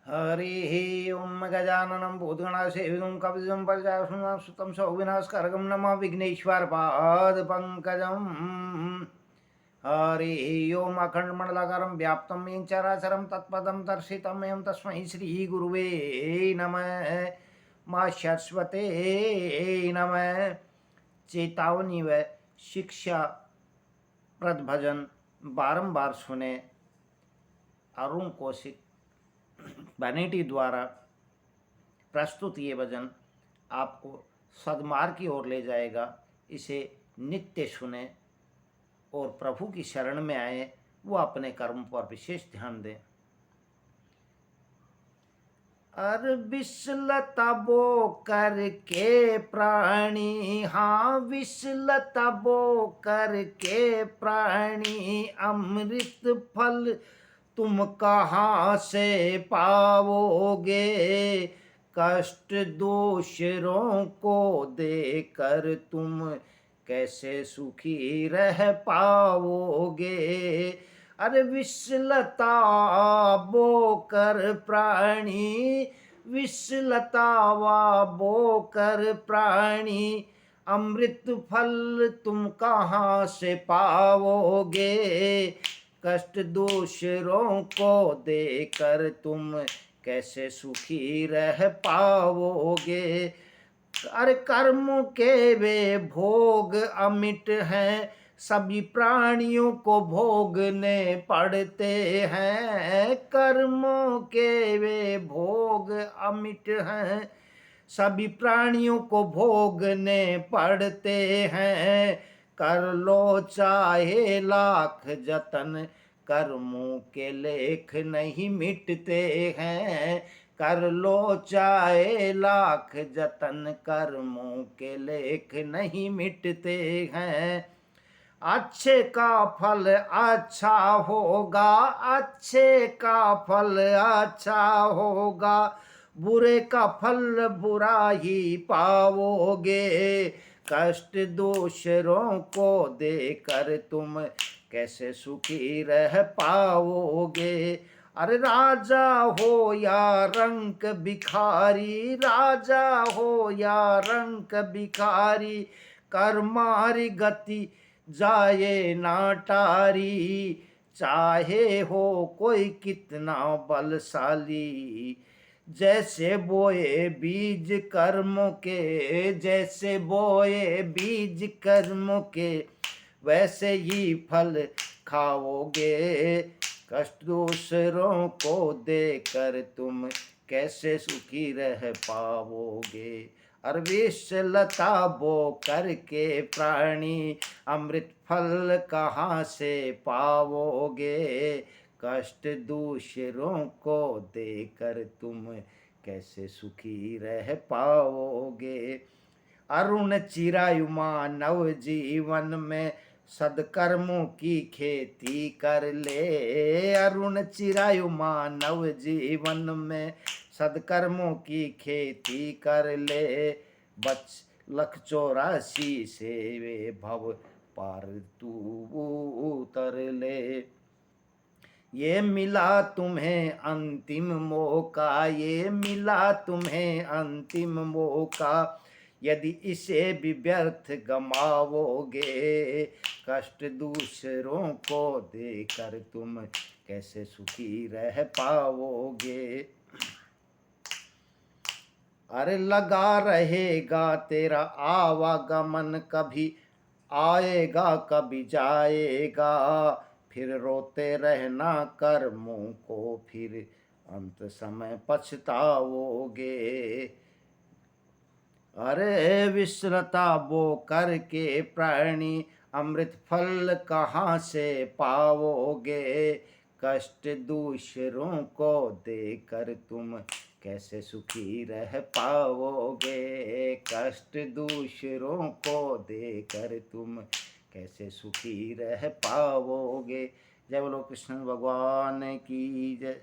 हरि ओम गजाननं भूतगणासेवितं कपितं परिचारकं सुतं सौविनाशकारकं नमः विघ्नेश्वरपादपङ्कजम्। हरि ओम अखण्डमण्डलाकारं व्याप्तं येन चराचरं तत्पदं दर्शितं येन तस्मै श्रीगुरुवे नमः। माँ शाश्वते नमः। चेतावनी व शिक्षा प्रद भजन बारंबार सुने। अरुण कौशिक वैनिटी द्वारा प्रस्तुत ये भजन आपको सद्मार्ग की ओर ले जाएगा। इसे नित्य सुने और प्रभु की शरण में आए, वो अपने कर्म पर विशेष ध्यान दें। अर विषलता बो करके प्राणी, हाँ विषलता बो करके प्राणी, अमृत फल तुम कहाँ से पाओगे। कष्ट दूसरों को देकर तुम कैसे सुखी रह पाओगे। अरे विषलता बोकर प्राणी, विषलता वा बोकर प्राणी, अमृत फल तुम कहाँ से पाओगे। कष्ट दूसरों को देकर तुम कैसे सुखी रह पाओगे। अरे कर्म के वे भोग अमिट हैं, सभी प्राणियों को भोगने पड़ते हैं। कर्मों के वे भोग अमिट हैं, सभी प्राणियों को भोगने पड़ते हैं। कर लो चाहे लाख जतन, कर्मों के लेख नहीं मिटते हैं। कर लो चाहे लाख जतन, कर्मों के लेख नहीं मिटते हैं। अच्छे का फल अच्छा होगा, अच्छे का फल अच्छा होगा, बुरे का फल बुरा ही पाओगे। कष्ट दूसरों को देकर तुम कैसे सुखी रह पाओगे। अरे राजा हो या रंक भिखारी, राजा हो या रंक भिखारी, कर्मारी गति जाए ना टारी। चाहे हो कोई कितना बलशाली, जैसे बोए बीज कर्मों के, जैसे बोए बीज कर्मों के, वैसे ही फल खाओगे। कष्ट दूसरों को देकर तुम कैसे सुखी रह पाओगे। अर विषलता बो करके प्राणी, अमृत फल कहाँ से पाओगे। कष्ट दूसरों को देकर तुम कैसे सुखी रह पाओगे। अरुण चिरायु मानव जीवन में, सदकर्मों की खेती कर ले। अरुण चिरायु मानव जीवन में, सदकर्मों की खेती कर ले। बच लख 84 से वे भव पार तू उतर ले। ये मिला तुम्हें अंतिम मौका, ये मिला तुम्हें अंतिम मौका, यदि इसे भी व्यर्थ गमाओगे। कष्ट दूसरों को देकर तुम कैसे सुखी रह पाओगे। अरे लगा रहेगा तेरा आवागमन, कभी आएगा कभी जाएगा, फिर रोते रहना कर्मों को, फिर अंत समय पछताओगे। अरे विश्रता बो करके प्राणी, अमृत फल कहाँ से पाओगे। कष्ट दूसरों को देकर तुम कैसे सुखी रह पाओगे। कष्ट दूसरों को देकर तुम कैसे सुखी रह पाओगे। जय बोलो कृष्ण भगवान की जय।